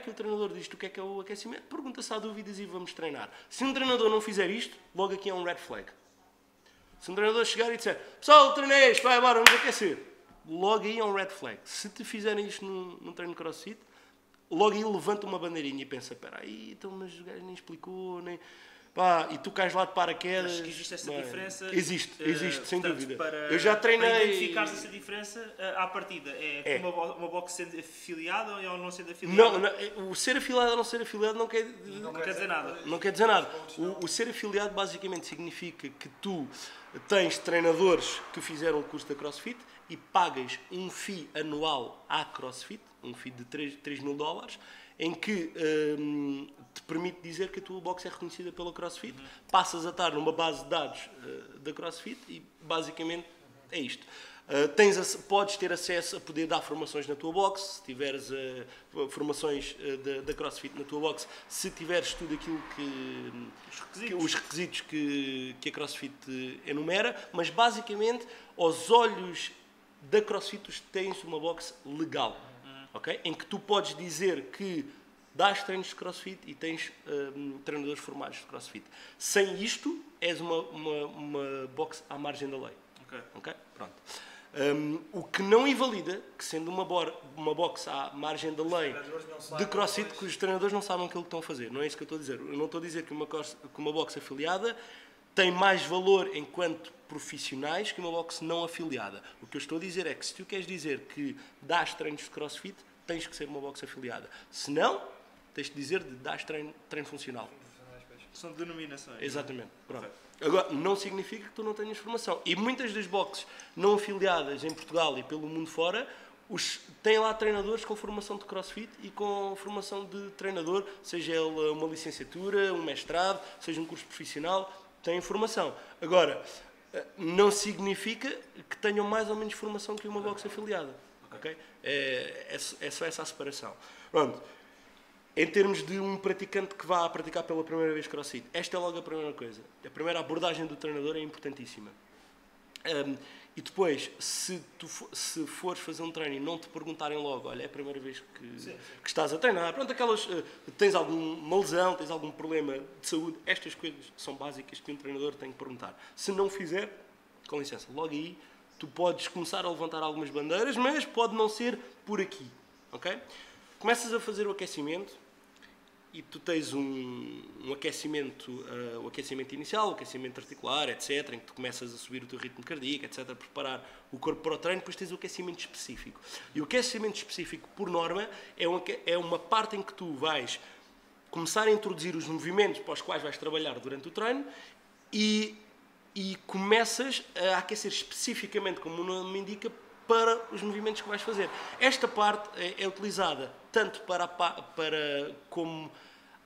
E o treinador diz-te o que é o aquecimento, pergunta se há dúvidas e vamos treinar. Se um treinador não fizer isto, logo aqui é um red flag. Se um treinador chegar e disser, pessoal, treinei isto, vai embora, vamos aquecer. Logo aí é um red flag. Se te fizerem isto num treino de CrossFit, logo aí levanta uma bandeirinha e pensa, espera aí, então, mas o gajo nem explicou, nem... Pá, e tu cais lá de paraquedas. Acho que existe essa diferença. Existe, sem portanto, dúvida. Eu já treinei. Para identificar essa diferença, à partida, é. Uma box sendo afiliada ou não sendo afiliada? Não, o ser afiliado ou não ser afiliado não quer dizer nada. Não quer dizer nada. O ser afiliado basicamente significa que tu tens treinadores que fizeram o curso da CrossFit e pagas um fee anual à CrossFit, um fee de $3.000, em que te permite dizer que a tua box é reconhecida pela CrossFit, passas a estar numa base de dados da CrossFit e basicamente é isto. Podes ter acesso a poder dar formações na tua box, se tiveres formações da CrossFit na tua box, se tiveres tudo aquilo os requisitos que a CrossFit enumera, mas basicamente aos olhos da CrossFit tu tens uma box legal. Okay? Em que tu podes dizer que dás treinos de CrossFit e tens treinadores formados de CrossFit. Sem isto, és uma box à margem da lei. Okay? Pronto. O que não invalida que, sendo uma box à margem da lei de CrossFit, que os treinadores não sabem aquilo que estão a fazer. Não é isso que eu estou a dizer. Eu não estou a dizer que uma box afiliada tem mais valor enquanto profissionais que uma box não afiliada. O que eu estou a dizer é que se tu queres dizer que dás treinos de CrossFit, tens que ser uma box afiliada. Se não, tens de dizer de dás treino funcional. São denominações. Exatamente. Pronto. Agora, não significa que tu não tenhas formação. E muitas das boxes não afiliadas em Portugal e pelo mundo fora, têm lá treinadores com formação de CrossFit e com formação de treinador, seja ele uma licenciatura, um mestrado, seja um curso profissional, têm formação. Agora, não significa que tenham mais ou menos formação que uma box afiliada. Okay? É só essa a separação. Pronto. Em termos de um praticante que vá a praticar pela primeira vez CrossFit, esta é logo a primeira coisa. A primeira abordagem do treinador é importantíssima. E depois, se fores fazer um treino e não te perguntarem logo, olha, é a primeira vez que estás a treinar, pronto, tens alguma lesão, tens algum problema de saúde, estas coisas são básicas que um treinador tem que perguntar. Se não fizer, com licença, logo aí tu podes começar a levantar algumas bandeiras, mas pode não ser por aqui, ok? Começas a fazer o aquecimento e tu tens um aquecimento, o aquecimento inicial, o aquecimento articular, etc., em que tu começas a subir o teu ritmo cardíaco, etc., a preparar o corpo para o treino, depois tens o aquecimento específico. E o aquecimento específico, por norma, é uma parte em que tu vais começar a introduzir os movimentos para os quais vais trabalhar durante o treino e começas a aquecer especificamente, como o nome indica, para os movimentos que vais fazer. Esta parte é utilizada tanto para como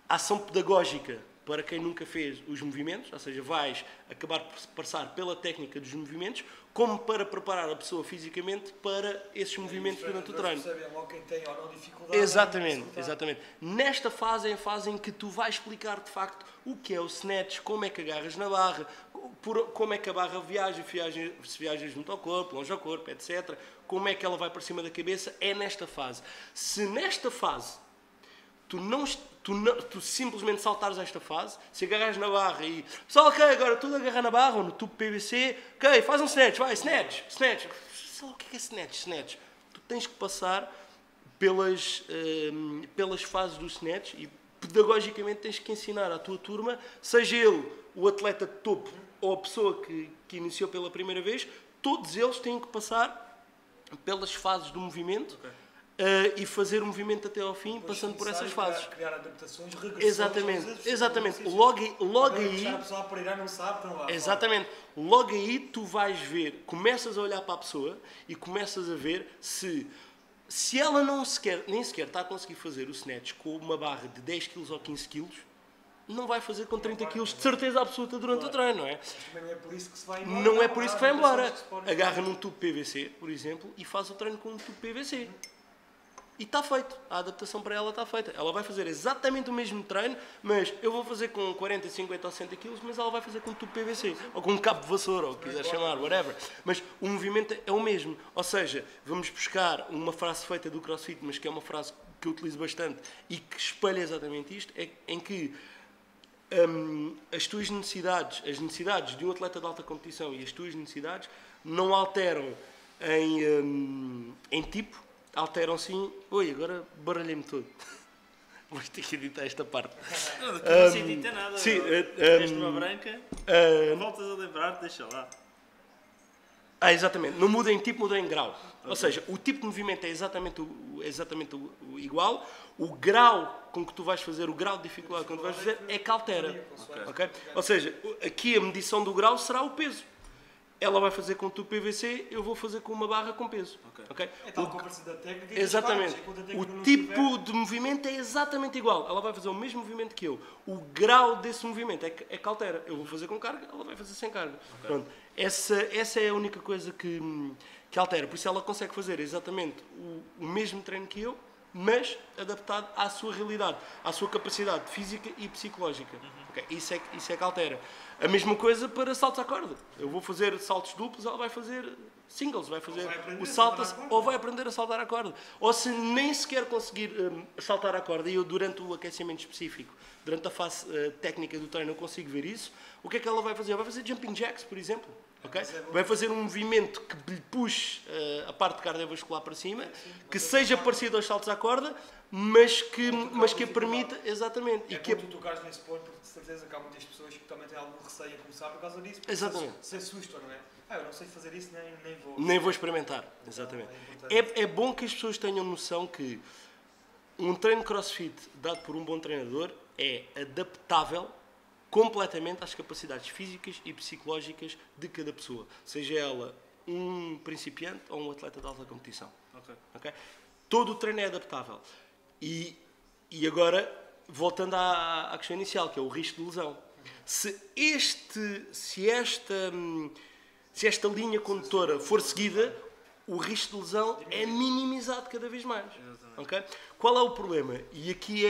ação pedagógica para quem nunca fez os movimentos, ou seja, vais acabar por passar pela técnica dos movimentos, como para preparar a pessoa fisicamente para esses movimentos durante o treino. Percebem logo quem tem ou não dificuldade. Exatamente. Nesta fase é a fase em que tu vais explicar de facto o que é o snatch, como é que agarras na barra, como é que a barra viaja, se viajas junto ao corpo, longe ao corpo, etc. Como é que ela vai para cima da cabeça, é nesta fase. Se nesta fase tu simplesmente saltares esta fase, se agarras na barra e... Pessoal, ok, agora tudo agarrar na barra ou no tubo PVC, ok, faz um snatch, vai, snatch. Sei lá o que é snatch. Tu tens que passar pelas fases do snatch e pedagogicamente tens que ensinar à tua turma, seja ele o atleta de topo ou a pessoa que iniciou pela primeira vez, todos eles têm que passar pelas fases do movimento. Okay. E fazer o movimento até ao fim, passando por essas fases. Criar adaptações, regressões. Exatamente. Logo aí... A pessoa a parar não sabe, então lá. Exatamente. Logo aí tu vais ver, começas a olhar para a pessoa e começas a ver se ela nem sequer está a conseguir fazer o snatch com uma barra de 10 kg ou 15 kg, não vai fazer com 30 kg de certeza absoluta durante o treino, não é? Mas também não é por isso que se vai embora. Não é por isso que vai embora. Agarra num tubo PVC, por exemplo, e faz o treino com um tubo PVC. E está feito. A adaptação para ela está feita. Ela vai fazer exatamente o mesmo treino, mas eu vou fazer com 40, 50 ou 60 kg, mas ela vai fazer com um tubo PVC. Ou com um cabo de vassoura, ou o que quiser chamar, whatever. Mas o movimento é o mesmo. Ou seja, vamos buscar uma frase feita do CrossFit, mas que é uma frase que eu utilizo bastante e que espelha exatamente isto, em que as tuas necessidades, as necessidades de um atleta de alta competição e as tuas necessidades não alteram em tipo, alteram sim. Oi, agora baralhei-me todo. Vou ter que editar esta parte. Não se edita nada. Sim, tens uma branca, voltas a lembrar, deixa lá. Exatamente. Não muda em tipo, muda em grau. Okay. Ou seja, o tipo de movimento é exatamente o igual. O grau com que tu vais fazer, o grau de dificuldade que tu vais fazer, é que altera. Okay? Ou seja, aqui a medição do grau será o peso. Ela vai fazer com tubo PVC, eu vou fazer com uma barra com peso. Okay? É tal como a técnica. Exatamente. O tipo de movimento é exatamente igual. Ela vai fazer o mesmo movimento que eu. O grau desse movimento é que altera. Eu vou fazer com carga, ela vai fazer sem carga. Okay. Pronto. Essa é a única coisa que altera. Por isso ela consegue fazer exatamente o mesmo treino que eu, mas adaptado à sua realidade, à sua capacidade física e psicológica. Okay? Isso é que altera. A mesma coisa para saltos à corda. Eu vou fazer saltos duplos, ela vai fazer singles, vai fazer o salto, ou vai aprender a saltar à corda. Ou se nem sequer conseguir saltar à corda, e eu durante o aquecimento específico, durante a fase técnica do treino, eu consigo ver isso, o que é que ela vai fazer? Ela vai fazer jumping jacks, por exemplo. Okay? Vai fazer um movimento que lhe puxe a parte cardiovascular para cima, que seja parecido aos saltos à corda, mas que a permita, exatamente. É bom tu tocares nesse ponto, porque de certeza que há muitas pessoas que também têm algum receio a começar por causa disso. Exatamente. Se assustam, não é? Eu não sei fazer isso, nem vou. Nem vou experimentar, exatamente. É bom que as pessoas tenham noção que um treino CrossFit dado por um bom treinador é adaptável completamente às capacidades físicas e psicológicas de cada pessoa, seja ela um principiante ou um atleta de alta competição. Okay? Todo o treino é adaptável. E agora, voltando à questão inicial, que é o risco de lesão. Se esta linha condutora for seguida, o risco de lesão é minimizado cada vez mais. Okay? Qual é o problema? E aqui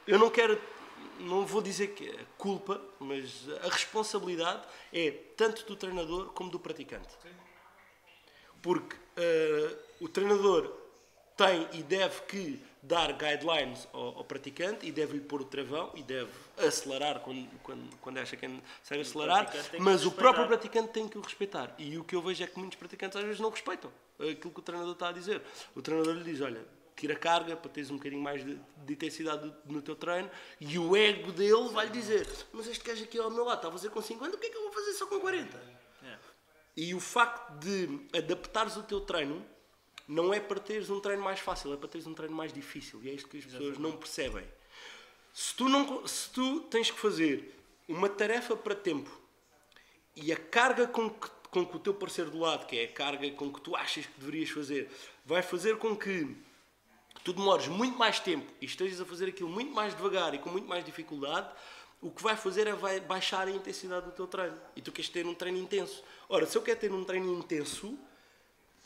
eu não vou dizer que é culpa, mas a responsabilidade é tanto do treinador como do praticante. Porque o treinador tem e deve que dar guidelines ao praticante e deve lhe pôr o travão e deve acelerar quando acha que é necessário acelerar, mas o próprio praticante tem que o respeitar. E o que eu vejo é que muitos praticantes às vezes não respeitam aquilo que o treinador está a dizer. O treinador lhe diz, olha, tira carga para teres um bocadinho mais de intensidade no teu treino, e o ego dele vai lhe dizer, mas este gajo aqui ao meu lado está a fazer com 50, o que é que eu vou fazer só com 40? E o facto de adaptares o teu treino não é para teres um treino mais fácil, é para teres um treino mais difícil, e é isto que as pessoas não percebem. Se tu tens que fazer uma tarefa para tempo e a carga com que o teu parceiro do lado, que é a carga com que tu achas que deverias fazer, vai fazer com que tu demores muito mais tempo e estejas a fazer aquilo muito mais devagar e com muito mais dificuldade, o que vai fazer é vai baixar a intensidade do teu treino. E tu queres ter um treino intenso. Ora, se eu quero ter um treino intenso,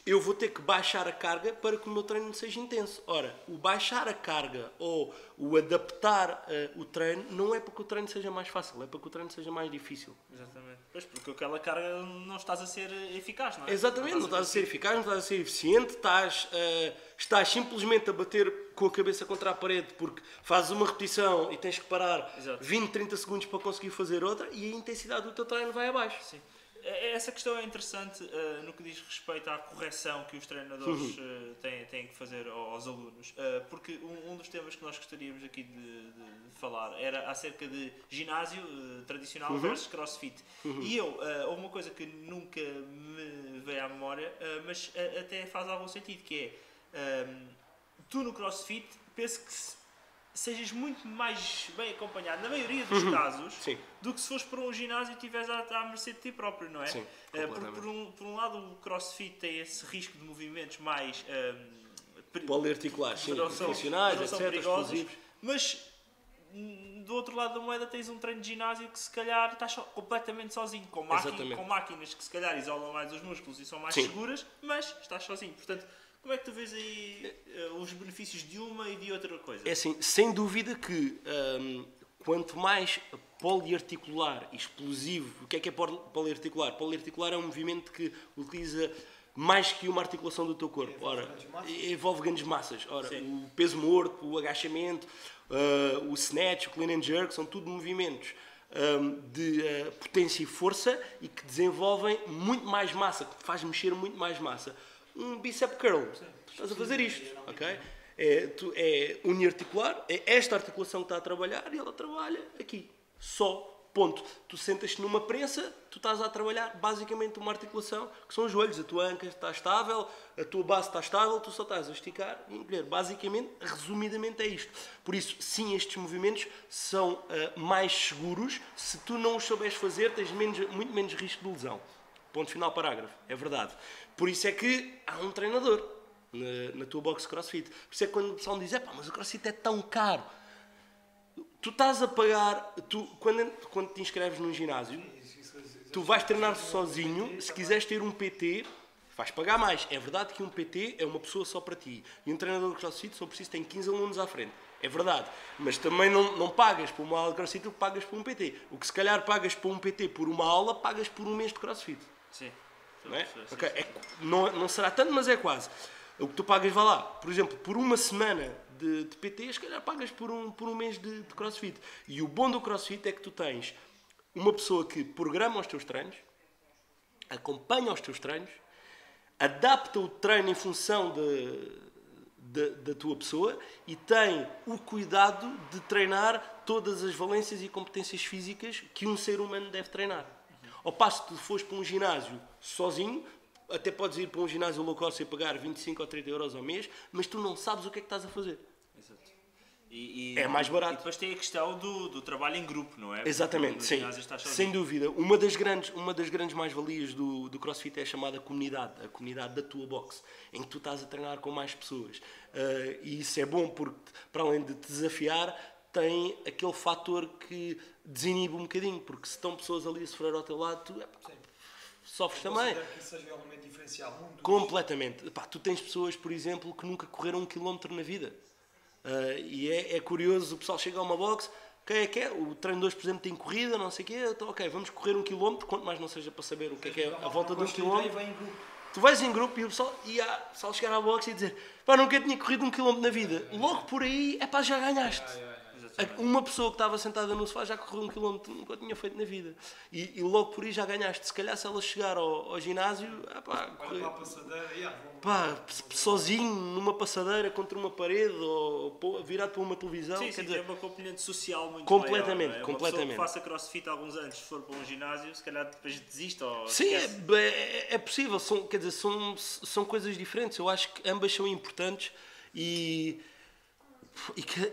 eu vou ter que baixar a carga para que o meu treino seja intenso. Ora, o baixar a carga ou o adaptar o treino não é para que o treino seja mais fácil, é para que o treino seja mais difícil. Exatamente. Pois, porque aquela carga não estás a ser eficaz, não é? Exatamente, não estás a ser eficaz, não estás a ser eficiente, estás simplesmente a bater com a cabeça contra a parede porque fazes uma repetição e tens que parar 20, 30 segundos para conseguir fazer outra e a intensidade do teu treino vai abaixo. Sim. Essa questão é interessante no que diz respeito à correção que os treinadores têm que fazer aos alunos, porque um dos temas que nós gostaríamos aqui de falar era acerca de ginásio tradicional versus crossfit. E houve uma coisa que nunca me veio à memória, mas até faz algum sentido, que é tu no crossfit penso que sejas muito mais bem acompanhado, na maioria dos casos, do que se fores para um ginásio e estiveres à mercê de ti próprio, não é? Sim, por um lado, o crossfit tem esse risco de movimentos mais poliarticulares, funcionais, etc. perigosos, explosivos. Mas do outro lado da moeda tens um treino de ginásio que se calhar estás completamente sozinho, com máquinas que se calhar isolam mais os músculos e são mais seguras, mas estás sozinho. Portanto, como é que tu vês aí os benefícios de uma e de outra coisa? É assim, sem dúvida que quanto mais poliarticular e explosivo, o que é poliarticular? Poliarticular é um movimento que utiliza mais que uma articulação do teu corpo. Ora, envolve grandes massas. Ora, o peso morto, o agachamento, o snatch, o clean and jerk, são tudo movimentos de potência e força e que desenvolvem muito mais massa, que te faz mexer muito mais massa. Um bicep curl, tu estás a fazer isto, ok? É uniarticular, é esta articulação que está a trabalhar e ela trabalha aqui, só, ponto. Tu sentas-te numa prensa, tu estás a trabalhar basicamente uma articulação que são os joelhos, a tua anca está estável, a tua base está estável, tu só estás a esticar e encolher. Basicamente, resumidamente é isto. Por isso, sim, estes movimentos são mais seguros. Se tu não os souberes fazer, tens muito menos risco de lesão. Ponto final, parágrafo. É verdade. Por isso é que há um treinador na tua box CrossFit. Por isso é que quando o pessoal me diz, mas o CrossFit é tão caro. Tu estás a pagar... Quando te inscreves num ginásio, tu vais treinar sozinho. Se quiseres ter um PT, vais pagar mais. É verdade que um PT é uma pessoa só para ti. E um treinador de CrossFit, só preciso, tem 15 alunos à frente. É verdade. Mas também não pagas por uma aula de CrossFit o que pagas por um PT. O que se calhar pagas por um PT por uma aula, pagas por um mês de CrossFit. Sim. Não é? Okay. Não será tanto, mas é quase. O que tu pagas, vai lá, por exemplo, por uma semana de PT, se calhar pagas por um mês de CrossFit. E o bom do CrossFit é que tu tens uma pessoa que programa os teus treinos, acompanha os teus treinos, adapta o treino em função da tua pessoa e tem o cuidado de treinar todas as valências e competências físicas que um ser humano deve treinar. Ao passo que tu fores para um ginásio sozinho, até podes ir para um ginásio low cost e pagar 25 ou 30 euros ao mês, mas tu não sabes o que é que estás a fazer. Exato. É mais barato. E depois tem a questão do trabalho em grupo, não é? Exatamente, sim. Sem dúvida. Uma das grandes mais-valias do CrossFit é a chamada comunidade, a comunidade da tua box, em que tu estás a treinar com mais pessoas. E isso é bom porque, para além de te desafiar, tem aquele fator que desinibe um bocadinho, porque se estão pessoas ali a sofrer ao teu lado, tu sofres também. Que isso seja um elemento diferencial muito. Completamente. Tu tens pessoas, por exemplo, que nunca correram 1 km na vida. E é curioso, o pessoal chega a uma box, quem é que é? O treino de hoje, por exemplo, tem corrida, não sei o quê, então ok, vamos correr 1 km, quanto mais não seja para saber o que é a volta de 1 km. Tu vais em grupo e o pessoal chegar à box e dizer, nunca tinha corrido 1 km na vida. Logo por aí, já ganhaste. Uma pessoa que estava sentada no sofá já correu 1 km, nunca tinha feito na vida. E logo por aí já ganhaste. Se calhar se ela chegar ao ginásio, correr, para a passadeira, sozinho, numa passadeira contra uma parede ou virado para uma televisão. Sim, é uma componente social muito completamente, maior, não é? completamente. Uma pessoa que faça crossfit há alguns anos, se for para um ginásio, se calhar depois desiste ou sim, é possível. São coisas diferentes. Eu acho que ambas são importantes e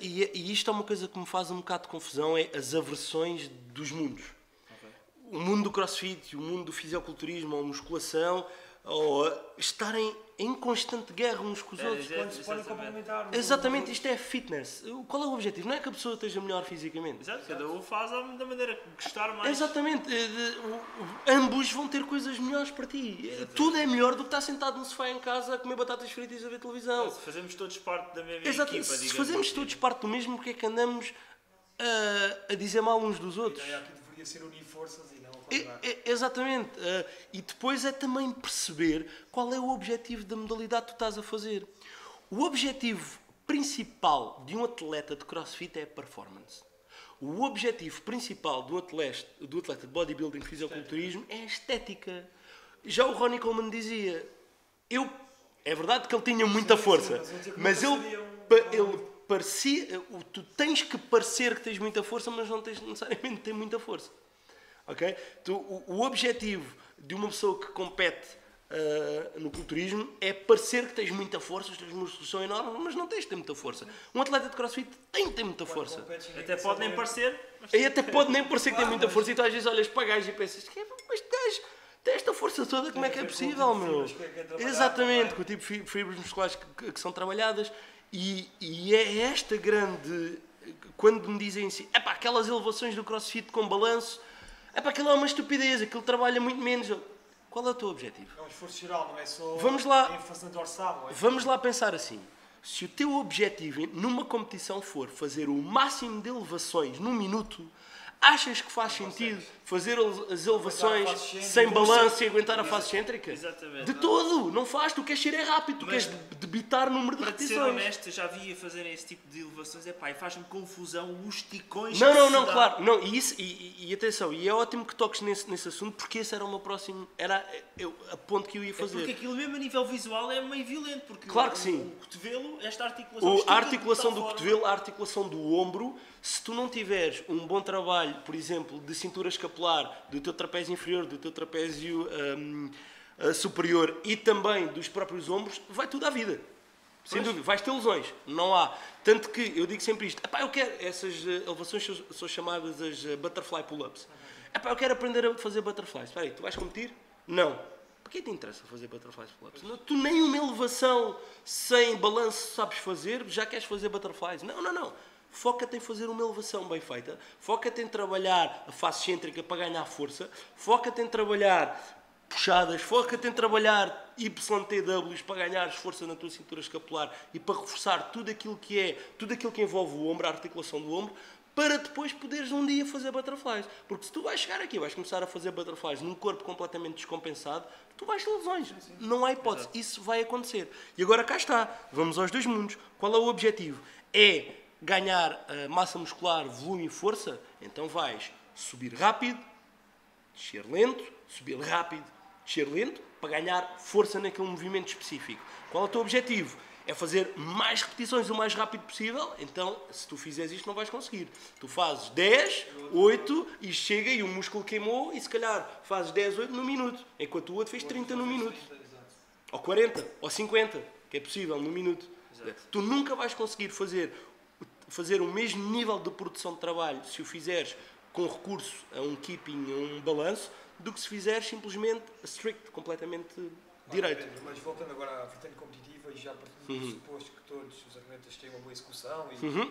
E isto é uma coisa que me faz um bocado de confusão, é as aversões dos mundos. O mundo do crossfit, o mundo do fisiculturismo, ou musculação, ou estarem em constante guerra uns com os outros. Quando se podem complementar. Exatamente, isto é fitness. Qual é o objetivo? Não é que a pessoa esteja melhor fisicamente. Exato, cada um faz da maneira que gostar mais. Exatamente. Ambos vão ter coisas melhores para ti. Exatamente. Tudo é melhor do que estar sentado no sofá em casa a comer batatas fritas e a ver televisão. Se fazemos todos parte da mesma Exato. equipa, Se digamos fazemos assim. todos parte do mesmo, porque é que andamos a dizer mal uns dos A outros? ideia aqui deveria ser unir forças e não ao contrário. Exatamente. E depois é também perceber qual é o objetivo da modalidade que tu estás a fazer. O objetivo principal de um atleta de crossfit é a performance. O objetivo principal do atleta de bodybuilding, fisiculturismo, é a estética. Já o Ronnie Coleman dizia, é verdade que ele tinha muita força, mas ele parecia, tu tens que parecer que tens muita força, mas não tens necessariamente de ter muita força. Okay? O objetivo de uma pessoa que compete no culturismo é parecer que tens muita força, os teus músculos são enormes, mas não tens de ter muita força. Um atleta de crossfit tem de ter muita força. Até pode nem parecer. E até pode nem parecer que tem muita força, e tu às vezes olhas para gajos e pensas, mas gajo tem esta força toda, como é que é possível, meu? Exatamente, com o tipo de fibras musculares que são trabalhadas, e é esta grande, quando me dizem assim, aquelas elevações do crossfit com balanço, aquilo é uma estupidez, aquilo trabalha muito menos. Qual é o teu objetivo? É um esforço geral, não é só ênfase na dorsal. Vamos lá pensar assim. Se o teu objetivo numa competição for fazer o máximo de elevações num minuto, achas que faz sentido fazer as elevações sem balanço e aguentar a fase cêntrica? Exatamente. De todo! Não faz. Tu queres ser rápido, tu queres debitar o número de Para te ser repetições. honesto, eu já vi a fazerem esse tipo de elevações, e faz-me confusão os ticões. Não, claro. Não, e atenção, e é ótimo que toques nesse assunto, porque esse era o meu próximo, a ponto que eu ia fazer. Porque aquilo mesmo a nível visual é meio violento, porque Claro que sim. o cotovelo, esta articulação... A articulação do cotovelo, a articulação do ombro, se tu não tiveres um bom trabalho, por exemplo, de cintura escapular, do teu trapézio inferior, do teu trapézio superior e também dos próprios ombros, vai tudo à vida. Sem dúvida, vais ter lesões, não há. Tanto que eu digo sempre isto, eu quero, essas elevações são chamadas as butterfly pull-ups. Eu quero aprender a fazer butterflies. Espera aí, tu vais competir? Não. Para que te interessa fazer butterflies pull-ups? Tu nem uma elevação sem balanço sabes fazer, já queres fazer butterflies. Não. Foca-te em fazer uma elevação bem feita, foca-te em trabalhar a face cêntrica para ganhar força, foca-te em trabalhar puxadas, foca-te em trabalhar YTWs para ganhares força na tua cintura escapular e para reforçar tudo aquilo que envolve o ombro, a articulação do ombro, para depois poderes um dia fazer butterflies. Porque se tu vais chegar aqui e vais começar a fazer butterflies num corpo completamente descompensado, tu vais ter lesões. Não há hipótese. Isso vai acontecer. E agora cá está. Vamos aos dois mundos. Qual é o objetivo? É ganhar massa muscular, volume e força? Então vais subir rápido, descer lento, subir rápido, descer lento, para ganhar força naquele movimento específico. Qual é o teu objetivo? É fazer mais repetições o mais rápido possível. Então, se tu fizeres isto, não vais conseguir. Tu fazes 10, 8 e chega e o músculo queimou e se calhar fazes 10, 8 num minuto, enquanto o outro fez 30 num minuto. Ou 40, ou 50, que é possível num minuto. Tu nunca vais conseguir fazer o mesmo nível de produção de trabalho se o fizeres com recurso a um keeping, a um balanço, do que se fizeres simplesmente strict, completamente direito. Mas voltando agora à vertente competitiva e já partindo do suposto que todos os atletas têm uma boa execução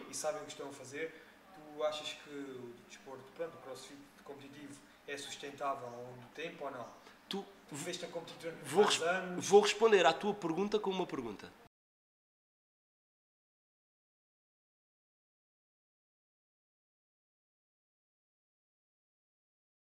e sabem o que estão a fazer, tu achas que o desporto, o crossfit competitivo é sustentável ao longo do tempo ou não? Tu veste a competir durante vários anos? Vou responder à tua pergunta com uma pergunta.